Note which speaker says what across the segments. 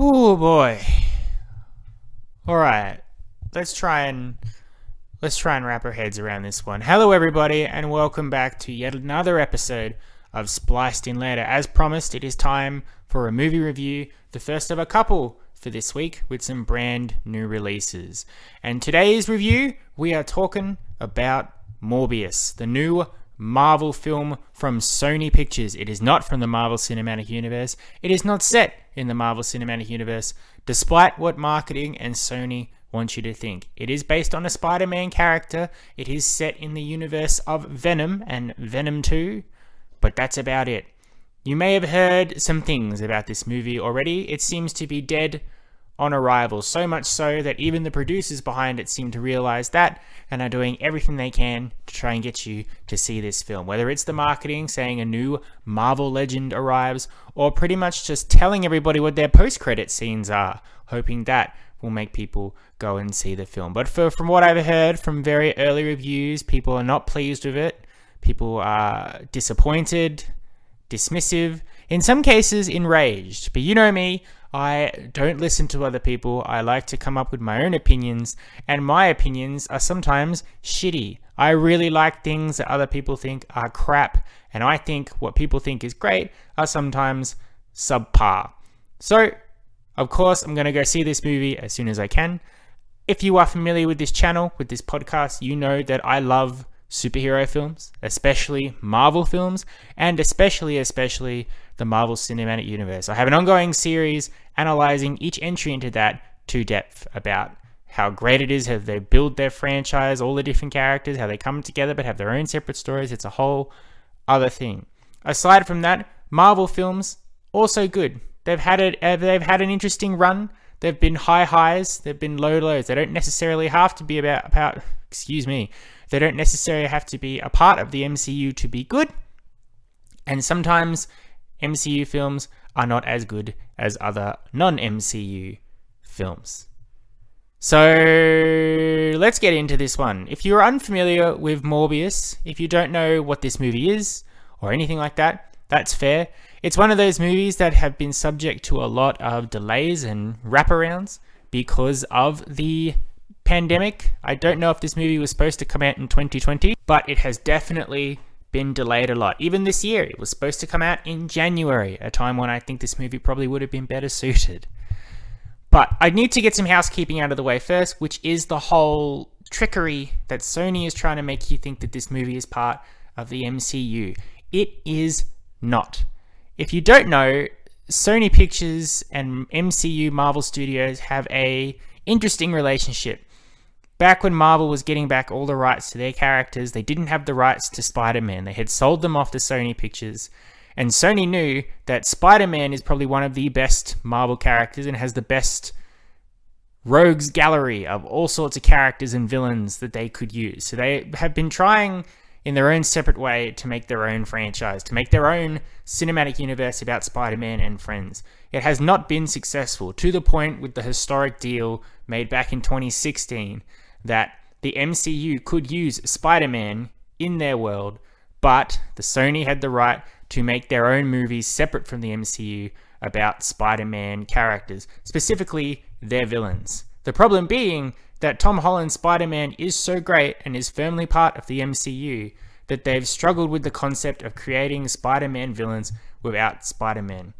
Speaker 1: Oh boy. All right. Let's try and wrap our heads around this one. Hello everybody and welcome back to yet another episode of Spliced In Later. As promised, it is time for a movie review, the first of a couple for this week with some brand new releases. And today's review, we are talking about Morbius, the new Marvel film from Sony Pictures. It is not from the Marvel Cinematic Universe. It is not set in the Marvel Cinematic Universe, despite what marketing and Sony want you to think. It is based on a Spider-Man character. It is set in the universe of Venom and Venom 2, but that's about it. You may have heard some things about this movie already. It seems to be dead on arrival, so much so that even the producers behind it seem to realize that and are doing everything they can to try and get you to see this film. Whether it's the marketing saying a new Marvel legend arrives, or pretty much just telling everybody what their post-credit scenes are, hoping that will make people go and see the film. But from what I've heard from very early reviews, people are not pleased with it. People are disappointed, dismissive, in some cases enraged. But you know me, I don't listen to other people. I like to come up with my own opinions, and my opinions are sometimes shitty. I really like things that other people think are crap, and I think what people think is great are sometimes subpar. So, of course, I'm going to go see this movie as soon as I can. If you are familiar with this channel, with this podcast, you know that I love superhero films, especially Marvel films, and especially the Marvel Cinematic Universe. I have an ongoing series analyzing each entry into that to depth about how great it is, how they build their franchise, all the different characters, how they come together but have their own separate stories. It's a whole other thing. Aside from that, Marvel films, also good. They've had an interesting run. They've been high highs, they've been low lows. They don't necessarily have to be they don't necessarily have to be a part of the MCU to be good. And sometimes MCU films are not as good as other non-MCU films. So let's get into this one. If you're unfamiliar with Morbius, if you don't know what this movie is or anything like that, that's fair. It's one of those movies that have been subject to a lot of delays and wraparounds because of the pandemic. I don't know if this movie was supposed to come out in 2020, but it has definitely been delayed a lot. Even this year, it was supposed to come out in January, a time when I think this movie probably would have been better suited. But I need to get some housekeeping out of the way first, which is the whole trickery that Sony is trying to make you think that this movie is part of the MCU. It is not. If you don't know, Sony Pictures and MCU Marvel Studios have a interesting relationship. Back when Marvel was getting back all the rights to their characters, they didn't have the rights to Spider-Man. They had sold them off to Sony Pictures. And Sony knew that Spider-Man is probably one of the best Marvel characters and has the best rogues gallery of all sorts of characters and villains that they could use. So they have been trying in their own separate way to make their own franchise, to make their own cinematic universe about Spider-Man and friends. It has not been successful, to the point with the historic deal made back in 2016 that the MCU could use Spider-Man in their world, but the Sony had the right to make their own movies separate from the MCU about Spider-Man characters, specifically their villains. The problem being that Tom Holland's Spider-Man is so great and is firmly part of the MCU that they've struggled with the concept of creating Spider-Man villains without Spider-Man.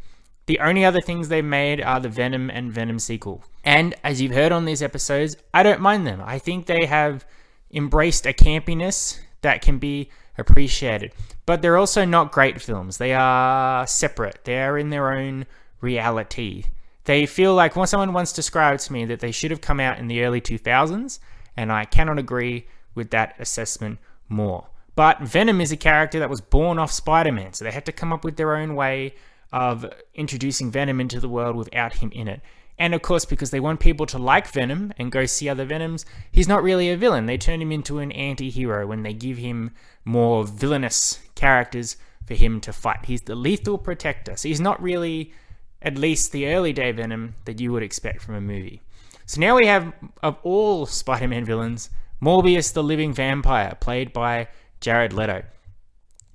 Speaker 1: The only other things they've made are the Venom and Venom sequel. And as you've heard on these episodes, I don't mind them. I think they have embraced a campiness that can be appreciated. But they're also not great films. They are separate. They are in their own reality. They feel like someone once described to me that they should have come out in the early 2000s, and I cannot agree with that assessment more. But Venom is a character that was born off Spider-Man, so they had to come up with their own way of introducing Venom into the world without him in it. And of course, because they want people to like Venom and go see other Venoms, he's not really a villain. They turn him into an anti-hero when they give him more villainous characters for him to fight. He's the lethal protector. So he's not really, at least the early day Venom that you would expect from a movie. So now we have, of all Spider-Man villains, Morbius the living vampire, played by Jared Leto.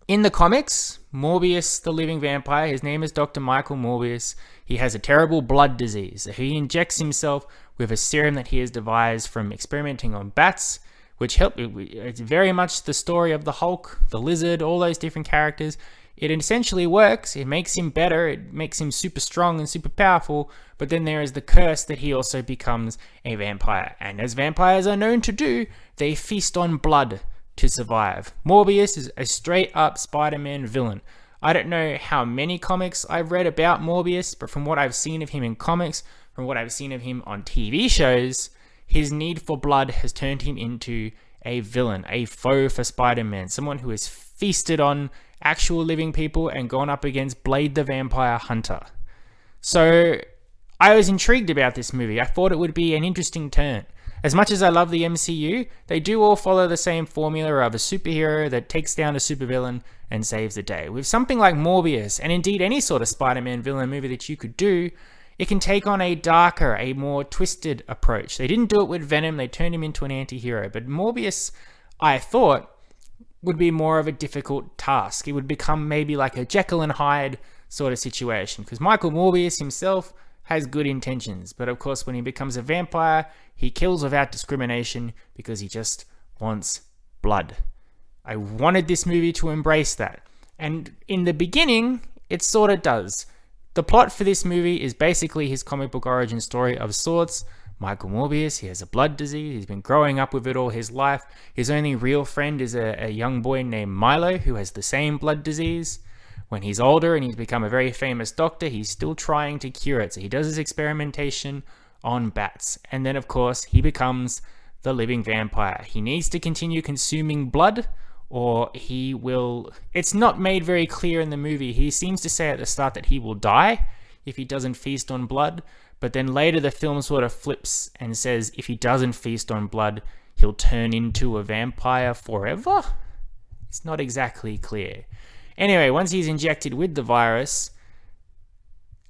Speaker 1: In the comics, Morbius, the living vampire, his name is Dr. Michael Morbius. He has a terrible blood disease. He injects himself with a serum that he has devised from experimenting on bats, which help. It's very much the story of the Hulk, the Lizard, all those different characters. It essentially works. It makes him better. It makes him super strong and super powerful. But then there is the curse that he also becomes a vampire. And as vampires are known to do, they feast on blood to survive. Morbius is a straight up Spider-Man villain. I don't know how many comics I've read about Morbius, but from what I've seen of him in comics, from what I've seen of him on TV shows, his need for blood has turned him into a villain, a foe for Spider-Man, someone who has feasted on actual living people and gone up against Blade the Vampire Hunter. So I was intrigued about this movie. I thought it would be an interesting turn. As much as I love the MCU, they do all follow the same formula of a superhero that takes down a supervillain and saves the day. With something like Morbius, and indeed any sort of Spider-Man villain movie that you could do, it can take on a darker, a more twisted approach. They didn't do it with Venom, they turned him into an anti-hero. But Morbius, I thought, would be more of a difficult task. It would become maybe like a Jekyll and Hyde sort of situation. Because Michael Morbius himself has good intentions. But of course, when he becomes a vampire, he kills without discrimination because he just wants blood. I wanted this movie to embrace that. And in the beginning, it sort of does. The plot for this movie is basically his comic book origin story of sorts. Michael Morbius, he has a blood disease. He's been growing up with it all his life. His only real friend is a young boy named Milo who has the same blood disease. When he's older and he's become a very famous doctor, he's still trying to cure it. So he does his experimentation on bats. And then, of course, he becomes the living vampire. He needs to continue consuming blood or he will... It's not made very clear in the movie. He seems to say at the start that he will die if he doesn't feast on blood. But then later the film sort of flips and says if he doesn't feast on blood, he'll turn into a vampire forever? It's not exactly clear. Anyway, once he's injected with the virus,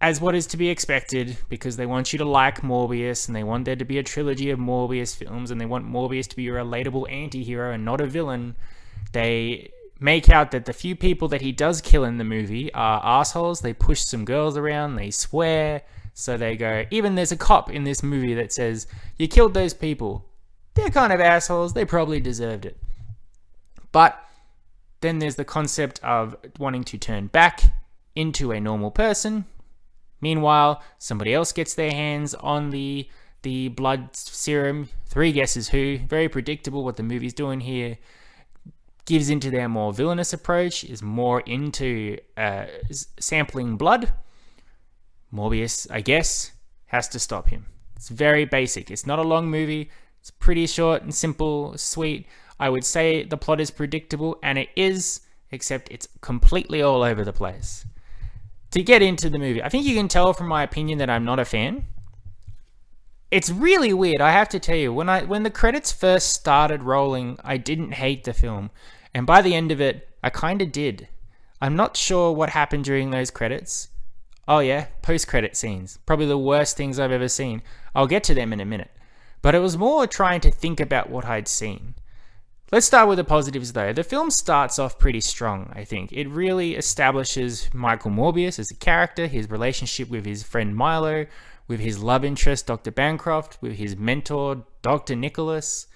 Speaker 1: as what is to be expected, because they want you to like Morbius, and they want there to be a trilogy of Morbius films, and they want Morbius to be a relatable anti-hero and not a villain, they make out that the few people that he does kill in the movie are assholes. They push some girls around, they swear, so they go... Even there's a cop in this movie that says, you killed those people. They're kind of assholes, they probably deserved it. But then there's the concept of wanting to turn back into a normal person. Meanwhile, somebody else gets their hands on the blood serum. 3 guesses who. Very predictable what the movie's doing here. Gives into their more villainous approach. Is more into sampling blood. Morbius, I guess, has to stop him. It's very basic. It's not a long movie. It's pretty short and simple, sweet. I would say the plot is predictable, and it is, except it's completely all over the place. To get into the movie, I think you can tell from my opinion that I'm not a fan. It's really weird, I have to tell you. When the credits first started rolling, I didn't hate the film. And by the end of it, I kind of did. I'm not sure what happened during those credits. Oh yeah, post-credit scenes. Probably the worst things I've ever seen. I'll get to them in a minute. But it was more trying to think about what I'd seen. Let's start with the positives though. The film starts off pretty strong, I think. It really establishes Michael Morbius as a character, his relationship with his friend Milo, with his love interest, Dr. Bancroft, with his mentor, Dr. Nicholas.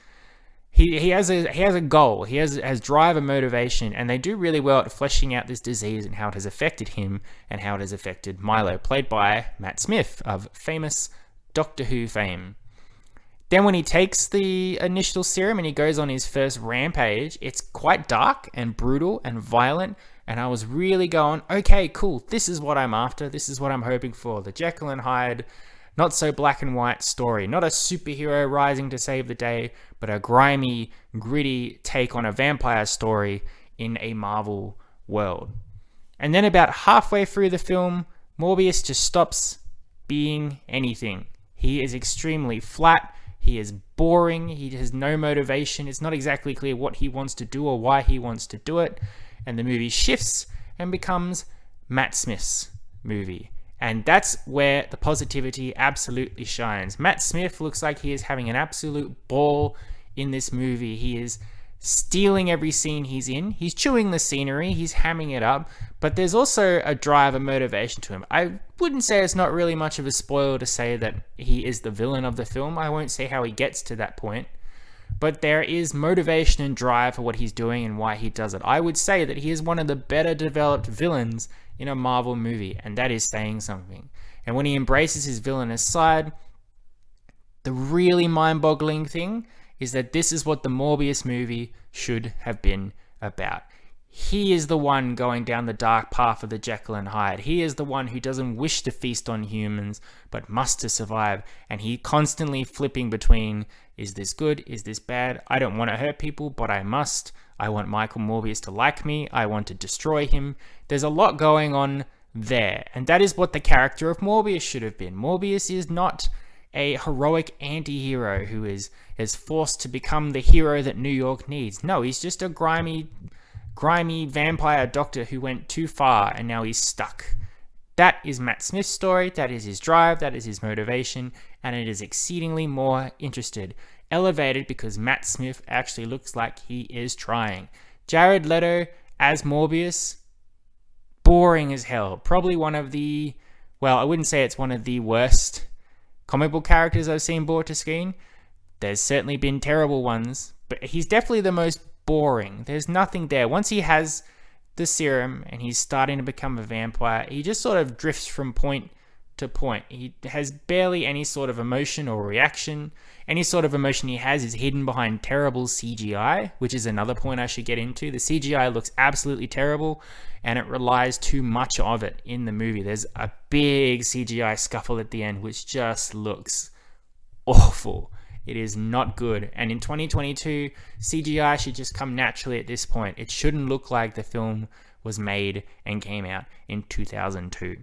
Speaker 1: He has a goal, he has drive and motivation, and they do really well at fleshing out this disease and how it has affected him and how it has affected Milo, played by Matt Smith of famous Doctor Who fame. Then when he takes the initial serum and he goes on his first rampage, it's quite dark and brutal and violent. And I was really going, okay, cool. This is what I'm after. This is what I'm hoping for. The Jekyll and Hyde, not so black and white story. Not a superhero rising to save the day, but a grimy, gritty take on a vampire story in a Marvel world. And then about halfway through the film, Morbius just stops being anything. He is extremely flat. He is boring. He has no motivation. It's not exactly clear what he wants to do or why he wants to do it. And the movie shifts and becomes Matt Smith's movie. And that's where the positivity absolutely shines. Matt Smith looks like he is having an absolute ball in this movie. He is stealing every scene he's in. He's chewing the scenery, he's hamming it up, but there's also a drive, a motivation to him. I wouldn't say it's not really much of a spoiler to say that he is the villain of the film. I won't say how he gets to that point, but there is motivation and drive for what he's doing and why he does it. I would say that he is one of the better developed villains in a Marvel movie, and that is saying something. And when he embraces his villainous side, the really mind-boggling thing is that this is what the Morbius movie should have been about. He is the one going down the dark path of the Jekyll and Hyde. He is the one who doesn't wish to feast on humans, but must to survive. And he constantly flipping between, is this good? Is this bad? I don't want to hurt people, but I must. I want Michael Morbius to like me. I want to destroy him. There's a lot going on there. And that is what the character of Morbius should have been. Morbius is not a heroic anti-hero who is forced to become the hero that New York needs. No, he's just a grimy vampire doctor who went too far and now he's stuck. That is Matt Smith's story, that is his drive, that is his motivation, and it is exceedingly more elevated because Matt Smith actually looks like he is trying. Jared Leto as Morbius, boring as hell. Probably one of the, well, I wouldn't say it's one of the worst comic book characters I've seen brought to screen. There's certainly been terrible ones, but he's definitely the most boring. There's nothing there. Once he has the serum and he's starting to become a vampire, he just sort of drifts from point to point. He has barely any sort of emotion or reaction. Any sort of emotion he has is hidden behind terrible CGI, which is another point I should get into. The CGI looks absolutely terrible, and it relies too much of it in the movie. There's a big CGI scuffle at the end, which just looks awful. It is not good. And in 2022, CGI should just come naturally at this point. It shouldn't look like the film was made and came out in 2002.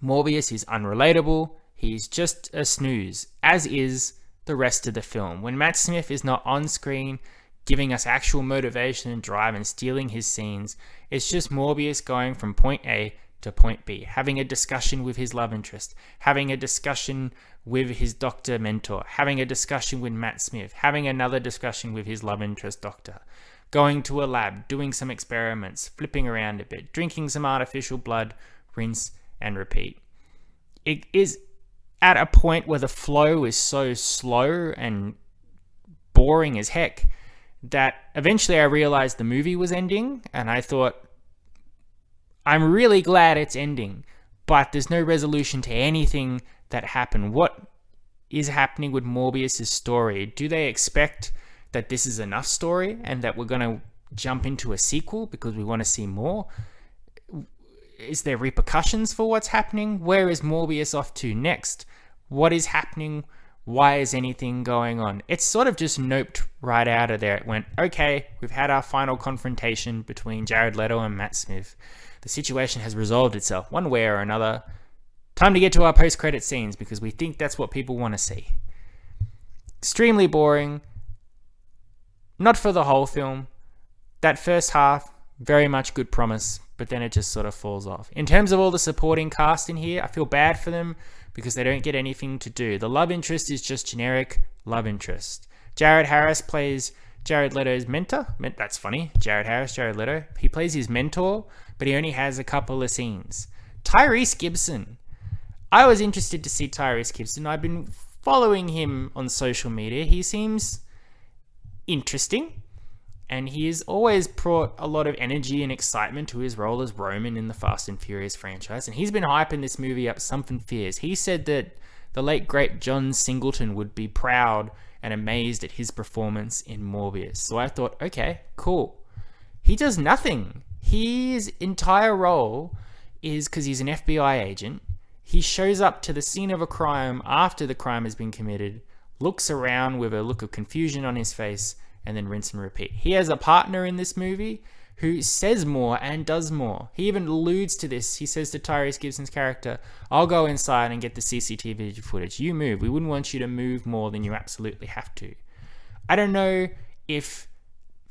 Speaker 1: Morbius is unrelatable. He's just a snooze, as is the rest of the film. When Matt Smith is not on screen, giving us actual motivation and drive and stealing his scenes, it's just Morbius going from point A to point B, having a discussion with his love interest, having a discussion with his doctor mentor, having a discussion with Matt Smith, having another discussion with his love interest doctor, going to a lab, doing some experiments, flipping around a bit, drinking some artificial blood, rinse and repeat. It is at a point where the flow is so slow and boring as heck that eventually I realized the movie was ending, and I thought, I'm really glad it's ending, but there's no resolution to anything that happened. What is happening with Morbius' story? Do they expect that this is enough story and that we're going to jump into a sequel because we want to see more? Is there repercussions for what's happening? Where is Morbius off to next? What is happening? Why is anything going on? It's sort of just noped right out of there. It went, okay, we've had our final confrontation between Jared Leto and Matt Smith. The situation has resolved itself one way or another. Time to get to our post-credit scenes because we think that's what people want to see. Extremely boring. Not for the whole film. That first half, very much good promise, but then it just sort of falls off. In terms of all the supporting cast in here, I feel bad for them because they don't get anything to do. The love interest is just generic love interest. Jared Harris plays Jared Leto's mentor. That's funny. Jared Harris, Jared Leto. He plays his mentor, but he only has a couple of scenes. Tyrese Gibson. I was interested to see Tyrese Gibson. I've been following him on social media. He seems interesting, and he has always brought a lot of energy and excitement to his role as Roman in the Fast and Furious franchise, and he's been hyping this movie up something fierce. He said that the late great John Singleton would be proud and amazed at his performance in Morbius. So I thought, okay, cool. He does nothing. His entire role is because he's an FBI agent. He shows up to the scene of a crime after the crime has been committed, looks around with a look of confusion on his face, and then rinse and repeat. He has a partner in this movie who says more and does more. He even alludes to this. He says to Tyrese Gibson's character, I'll go inside and get the CCTV footage. You move. We wouldn't want you to move more than you absolutely have to. I don't know if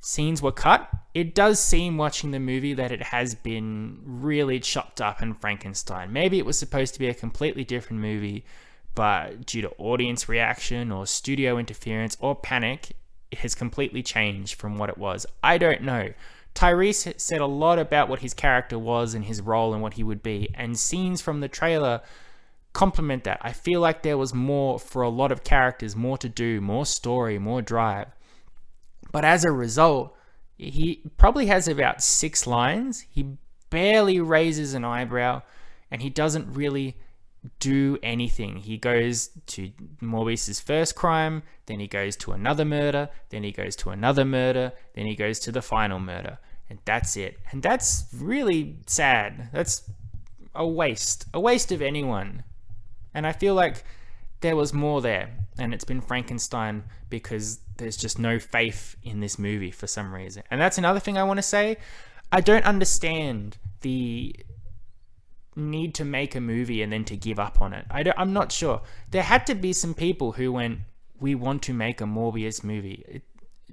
Speaker 1: scenes were cut. It does seem watching the movie that it has been really chopped up and Frankenstein. Maybe it was supposed to be a completely different movie, but due to audience reaction or studio interference or panic, it has completely changed from what it was. I don't know. Tyrese said a lot about what his character was and his role and what he would be, and scenes from the trailer complement that. I feel like there was more for a lot of characters, more to do, more story, more drive. But as a result, he probably has about 6 lines. He barely raises an eyebrow, and he doesn't really do anything. He goes to Morbius's first crime, then he goes to another murder, then he goes to another murder, then he goes to the final murder, and that's it. And that's really sad. That's a waste of anyone. And I feel like there was more there, and it's been Frankenstein because there's just no faith in this movie for some reason. And that's another thing I want to say. I don't understand the need to make a movie and then to give up on it. I'm not sure. There had to be some people who went, we want to make a Morbius movie. It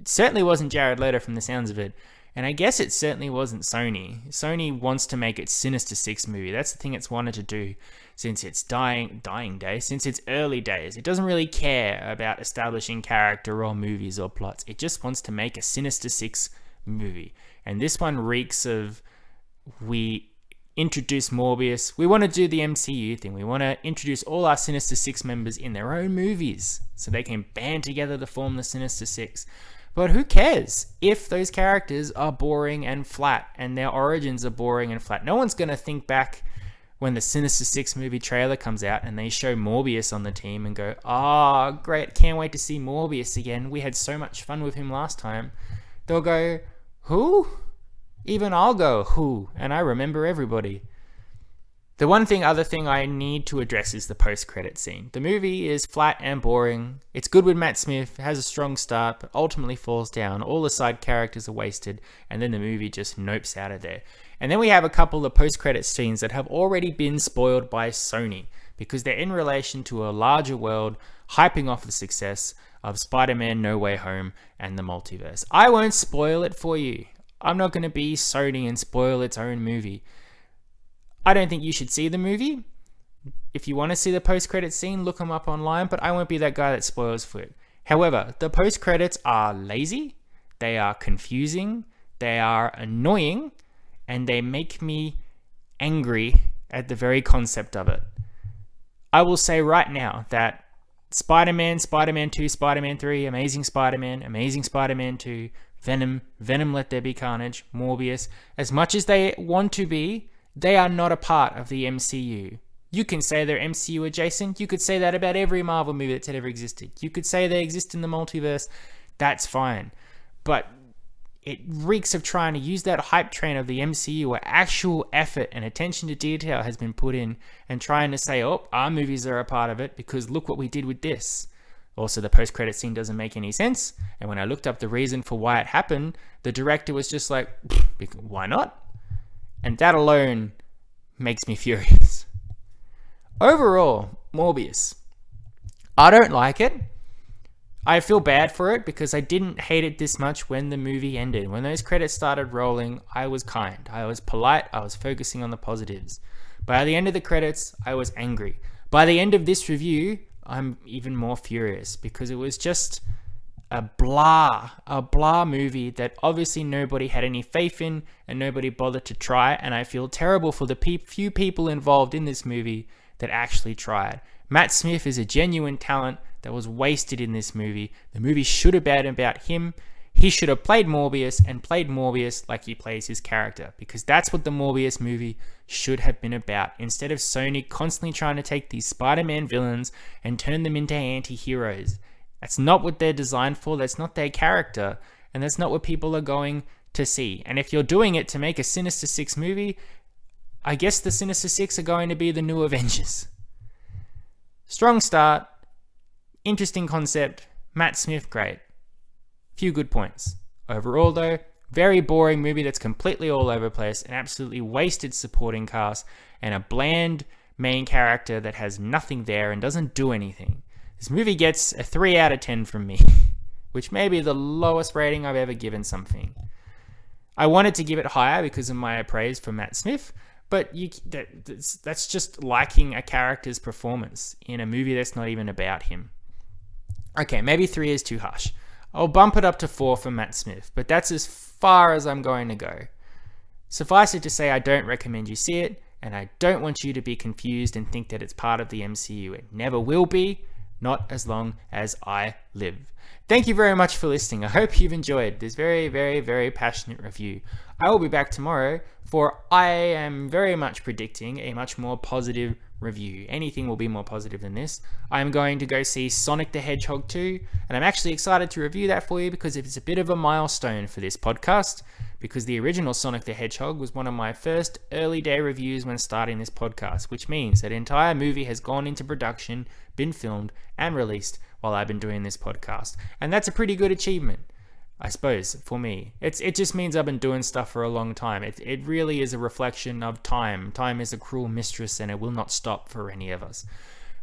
Speaker 1: certainly wasn't Jared Leto from the sounds of it. And I guess it certainly wasn't Sony. Sony wants to make its Sinister Six movie. That's the thing it's wanted to do since its dying day, since its early days. It doesn't really care about establishing character or movies or plots. It just wants to make a Sinister Six movie. And this one reeks of, we introduce Morbius. We want to do the MCU thing. We want to introduce all our Sinister Six members in their own movies so they can band together to form the Sinister Six. But who cares if those characters are boring and flat and their origins are boring and flat? No one's going to think back when the Sinister Six movie trailer comes out and they show Morbius on the team and go, oh, great, can't wait to see Morbius again. We had so much fun with him last time. They'll go, who? Even I'll go, who? And I remember everybody. The other thing I need to address is the post-credit scene. The movie is flat and boring. It's good with Matt Smith, has a strong start, but ultimately falls down. All the side characters are wasted, and then the movie just nopes out of there. And then we have a couple of post-credit scenes that have already been spoiled by Sony, because they're in relation to a larger world, hyping off the success of Spider-Man No Way Home and the multiverse. I won't spoil it for you. I'm not going to be Sony and spoil its own movie. I don't think you should see the movie. If you want to see the post-credit scene, look them up online, but I won't be that guy that spoils for it. However, the post-credits are lazy, they are confusing, they are annoying, and they make me angry at the very concept of it. I will say right now that Spider-Man, Spider-Man 2, Spider-Man 3, Amazing Spider-Man 2, Venom, Let There Be Carnage, Morbius, as much as they want to be, they are not a part of the MCU. You can say they're MCU adjacent. You could say that about every Marvel movie that's ever existed. You could say they exist in the multiverse. That's fine. But it reeks of trying to use that hype train of the MCU where actual effort and attention to detail has been put in and trying to say, oh, our movies are a part of it because look what we did with this. Also, the post-credit scene doesn't make any sense. And when I looked up the reason for why it happened, the director was just like, why not? And that alone makes me furious. Overall, Morbius. I don't like it. I feel bad for it because I didn't hate it this much when the movie ended. When those credits started rolling, I was kind. I was polite. I was focusing on the positives. By the end of the credits, I was angry. By the end of this review, I'm even more furious because it was just a blah movie that obviously nobody had any faith in and nobody bothered to try, and I feel terrible for the few people involved in this movie that actually tried. Matt Smith is a genuine talent that was wasted in this movie. The movie should have been about him. He should have played Morbius and played Morbius like he plays his character, because that's what the Morbius movie should have been about, instead of Sony constantly trying to take these Spider-Man villains and turn them into anti-heroes. That's not what they're designed for, that's not their character, and that's not what people are going to see. And if you're doing it to make a Sinister Six movie, I guess the Sinister Six are going to be the new Avengers. Strong start, interesting concept, Matt Smith, great. Few good points. Overall though, very boring movie that's completely all over the place, an absolutely wasted supporting cast, and a bland main character that has nothing there and doesn't do anything. This movie gets a 3 out of 10 from me, which may be the lowest rating I've ever given something. I wanted to give it higher because of my praise for Matt Smith, but that's just liking a character's performance in a movie that's not even about him. Okay, maybe 3 is too harsh. I'll bump it up to 4 for Matt Smith, but that's as far as I'm going to go. Suffice it to say, I don't recommend you see it, and I don't want you to be confused and think that it's part of the MCU. It never will be, not as long as I live. Thank you very much for listening. I hope you've enjoyed this very, very, very passionate review. I will be back tomorrow, for I am very much predicting a much more positive review. Anything will be more positive than this. I'm going to go see Sonic the Hedgehog 2, and I'm actually excited to review that for you because it's a bit of a milestone for this podcast, because the original Sonic the Hedgehog was one of my first early day reviews when starting this podcast, which means that an entire movie has gone into production, been filmed, and released while I've been doing this podcast. And that's a pretty good achievement, I suppose, for me. It just means I've been doing stuff for a long time. It really is a reflection of time. Time is a cruel mistress, and it will not stop for any of us.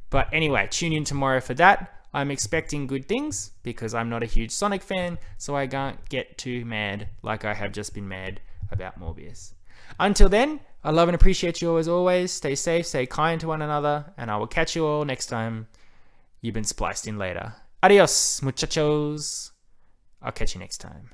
Speaker 1: But anyway, tune in tomorrow for that. I'm expecting good things because I'm not a huge Sonic fan, so I can't get too mad like I have just been mad about Morbius. Until then, I love and appreciate you all as always. Stay safe, stay kind to one another, and I will catch you all next time. You've been spliced in later. Adios, muchachos. I'll catch you next time.